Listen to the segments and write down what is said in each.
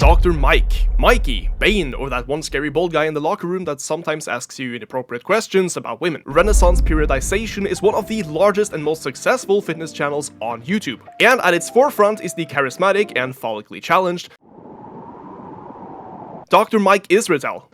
Dr. Mike, Mikey, Bane, or that one scary bald guy in the locker room that sometimes asks you inappropriate questions about women. Renaissance Periodization is one of the largest and most successful fitness channels on YouTube, and at its forefront is the charismatic and follically challenged Dr. Mike Israetel,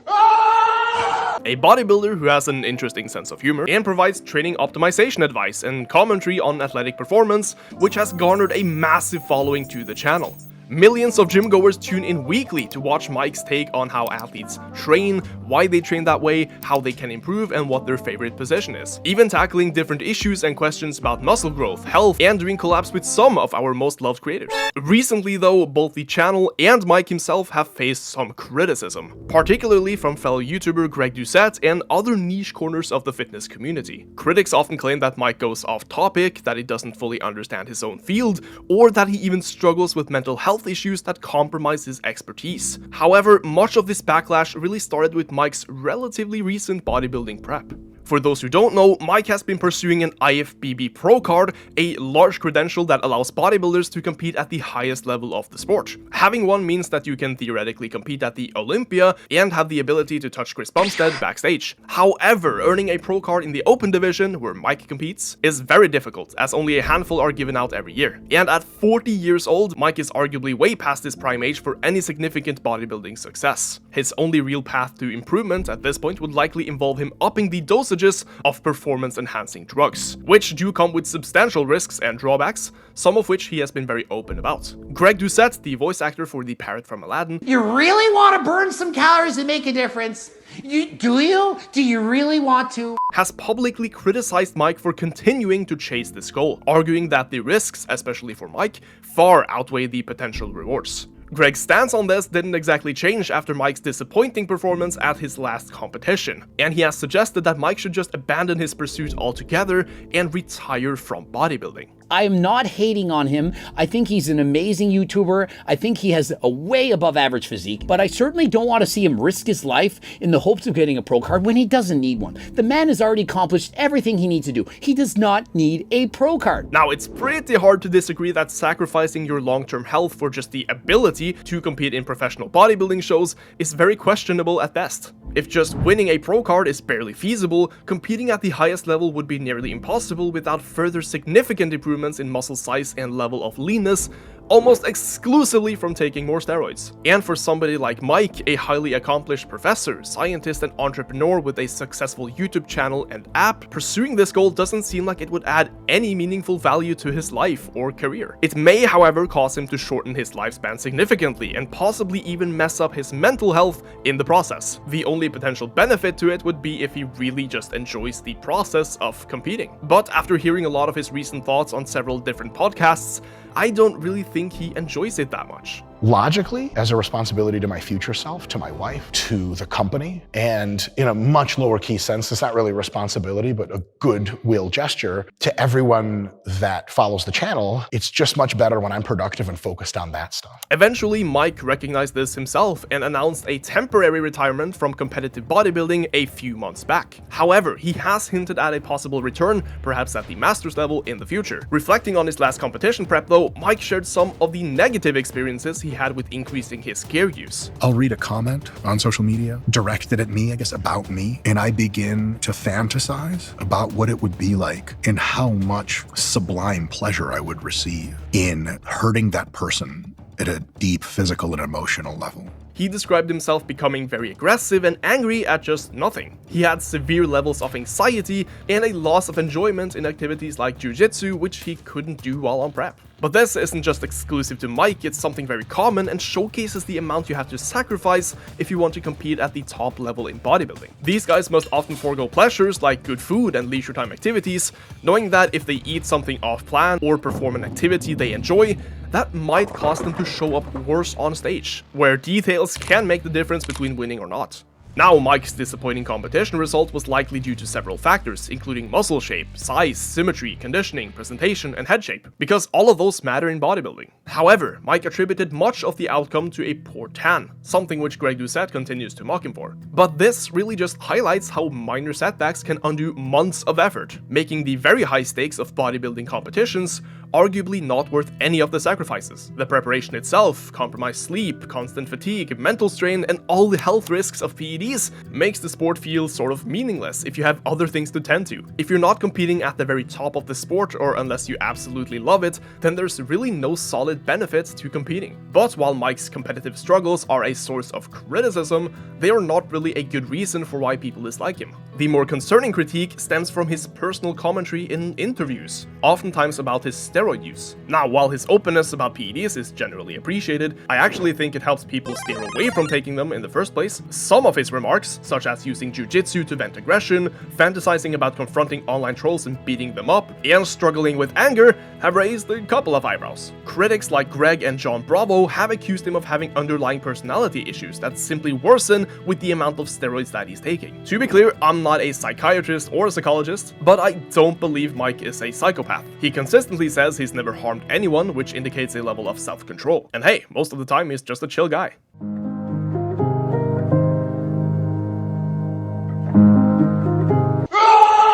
a bodybuilder who has an interesting sense of humor and provides training optimization advice and commentary on athletic performance, which has garnered a massive following to the channel. Millions of gym goers tune in weekly to watch Mike's take on how athletes train, why they train that way, how they can improve, and what their favorite position is. Even tackling different issues and questions about muscle growth, health, and doing collabs with some of our most loved creators. Recently though, both the channel and Mike himself have faced some criticism, particularly from fellow YouTuber Greg Doucette and other niche corners of the fitness community. Critics often claim that Mike goes off topic, that he doesn't fully understand his own field, or that he even struggles with mental health issues that compromise his expertise. However, much of this backlash really started with Mike's relatively recent bodybuilding prep. For those who don't know, Mike has been pursuing an IFBB Pro card, a large credential that allows bodybuilders to compete at the highest level of the sport. Having one means that you can theoretically compete at the Olympia and have the ability to touch Chris Bumstead backstage. However, earning a Pro card in the Open division, where Mike competes, is very difficult, as only a handful are given out every year. And at 40 years old, Mike is arguably way past his prime age for any significant bodybuilding success. His only real path to improvement at this point would likely involve him upping the dosage of performance-enhancing drugs, which do come with substantial risks and drawbacks, some of which he has been very open about. Greg Doucette, the voice actor for the parrot from Aladdin, "You really want to burn some calories and make a difference? Do you really want to?" has publicly criticized Mike for continuing to chase this goal, arguing that the risks, especially for Mike, far outweigh the potential rewards. Greg's stance on this didn't exactly change after Mike's disappointing performance at his last competition, and he has suggested that Mike should just abandon his pursuit altogether and retire from bodybuilding. I am not hating on him. I think he's an amazing YouTuber. I think he has a way above average physique, but I certainly don't want to see him risk his life in the hopes of getting a pro card when he doesn't need one. The man has already accomplished everything he needs to do. He does not need a pro card. Now, it's pretty hard to disagree that sacrificing your long-term health for just the ability to compete in professional bodybuilding shows is very questionable at best. If just winning a pro card is barely feasible, competing at the highest level would be nearly impossible without further significant improvements in muscle size and level of leanness, almost exclusively from taking more steroids. And for somebody like Mike, a highly accomplished professor, scientist, and entrepreneur with a successful YouTube channel and app, pursuing this goal doesn't seem like it would add any meaningful value to his life or career. It may, however, cause him to shorten his lifespan significantly and possibly even mess up his mental health in the process. The only potential benefit to it would be if he really just enjoys the process of competing. But after hearing a lot of his recent thoughts on several different podcasts, I don't really think he enjoys it that much. Logically, as a responsibility to my future self, to my wife, to the company, and in a much lower key sense, it's not really a responsibility, but a goodwill gesture to everyone that follows the channel. It's just much better when I'm productive and focused on that stuff. Eventually, Mike recognized this himself and announced a temporary retirement from competitive bodybuilding a few months back. However, he has hinted at a possible return, perhaps at the master's level in the future. Reflecting on his last competition prep though, Mike shared some of the negative experiences he had with increasing his gear use. I'll read a comment on social media directed at me, I guess about me, and I begin to fantasize about what it would be like and how much sublime pleasure I would receive in hurting that person at a deep physical and emotional level. He described himself becoming very aggressive and angry at just nothing. He had severe levels of anxiety and a loss of enjoyment in activities like jiu-jitsu, which he couldn't do while on prep. But this isn't just exclusive to Mike, it's something very common and showcases the amount you have to sacrifice if you want to compete at the top level in bodybuilding. These guys must often forego pleasures like good food and leisure time activities, knowing that if they eat something off-plan or perform an activity they enjoy, that might cause them to show up worse on stage, where details can make the difference between winning or not. Now, Mike's disappointing competition result was likely due to several factors, including muscle shape, size, symmetry, conditioning, presentation, and head shape, because all of those matter in bodybuilding. However, Mike attributed much of the outcome to a poor tan, something which Greg Doucette continues to mock him for. But this really just highlights how minor setbacks can undo months of effort, making the very high stakes of bodybuilding competitions arguably not worth any of the sacrifices. The preparation itself, compromised sleep, constant fatigue, mental strain, and all the health risks of PEDs makes the sport feel sort of meaningless if you have other things to tend to. If you're not competing at the very top of the sport, or unless you absolutely love it, then there's really no solid benefit to competing. But while Mike's competitive struggles are a source of criticism, they are not really a good reason for why people dislike him. The more concerning critique stems from his personal commentary in interviews, oftentimes about his steroid use. Now, while his openness about PEDs is generally appreciated, I actually think it helps people steer away from taking them in the first place. Some of his remarks, such as using jujitsu to vent aggression, fantasizing about confronting online trolls and beating them up, and struggling with anger, have raised a couple of eyebrows. Critics like Greg and John Bravo have accused him of having underlying personality issues that simply worsen with the amount of steroids that he's taking. To be clear, I'm not a psychiatrist or a psychologist, but I don't believe Mike is a psychopath. He consistently says he's never harmed anyone, which indicates a level of self-control. And hey, most of the time he's just a chill guy.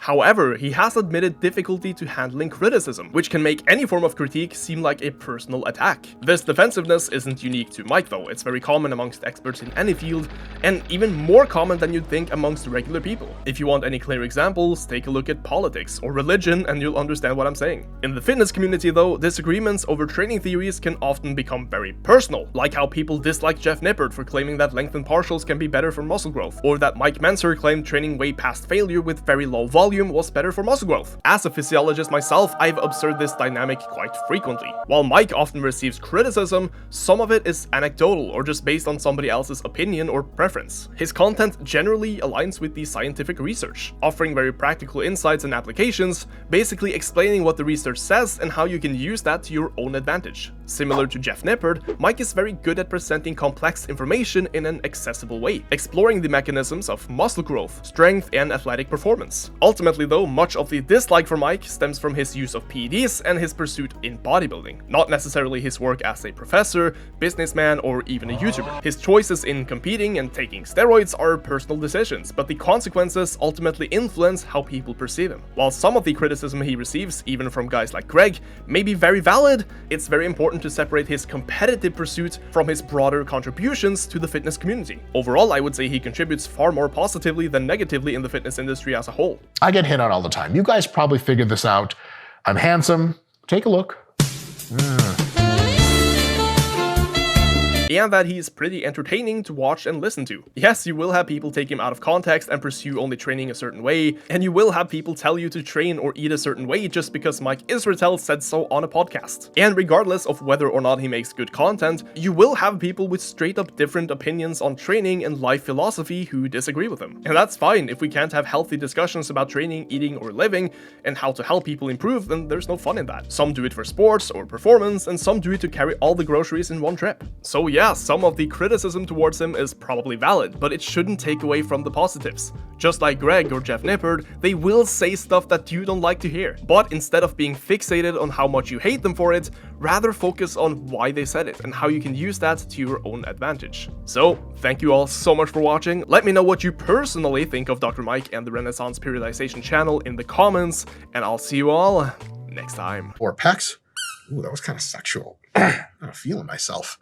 However, he has admitted difficulty to handling criticism, which can make any form of critique seem like a personal attack. This defensiveness isn't unique to Mike though, it's very common amongst experts in any field, and even more common than you'd think amongst regular people. If you want any clear examples, take a look at politics or religion and you'll understand what I'm saying. In the fitness community though, disagreements over training theories can often become very personal, like how people dislike Jeff Nippard for claiming that lengthened partials can be better for muscle growth, or that Mike Menser claimed training way past failure with very low volume was better for muscle growth. As a physiologist myself, I've observed this dynamic quite frequently. While Mike often receives criticism, some of it is anecdotal or just based on somebody else's opinion or preference. His content generally aligns with the scientific research, offering very practical insights and applications, basically explaining what the research says and how you can use that to your own advantage. Similar to Jeff Nippard, Mike is very good at presenting complex information in an accessible way, exploring the mechanisms of muscle growth, strength, and athletic performance. Ultimately though, much of the dislike for Mike stems from his use of PEDs and his pursuit in bodybuilding, not necessarily his work as a professor, businessman, or even a YouTuber. His choices in competing and taking steroids are personal decisions, but the consequences ultimately influence how people perceive him. While some of the criticism he receives, even from guys like Greg, may be very valid, it's very important to separate his competitive pursuit from his broader contributions to the fitness community. Overall, I would say he contributes far more positively than negatively in the fitness industry as a whole. I get hit on all the time. You guys probably figured this out. I'm handsome. Take a look. And that he's pretty entertaining to watch and listen to. Yes, you will have people take him out of context and pursue only training a certain way, and you will have people tell you to train or eat a certain way just because Mike Israetel said so on a podcast. And regardless of whether or not he makes good content, you will have people with straight up different opinions on training and life philosophy who disagree with him. And that's fine. If we can't have healthy discussions about training, eating, or living, and how to help people improve, then there's no fun in that. Some do it for sports or performance, and some do it to carry all the groceries in one trip. So yeah, some of the criticism towards him is probably valid, but it shouldn't take away from the positives. Just like Greg or Jeff Nippard, they will say stuff that you don't like to hear. But instead of being fixated on how much you hate them for it, rather focus on why they said it and how you can use that to your own advantage. So, thank you all so much for watching. Let me know what you personally think of Dr. Mike and the Renaissance Periodization channel in the comments, and I'll see you all next time. Or pecs. Ooh, that was kind of sexual. I'm feeling myself.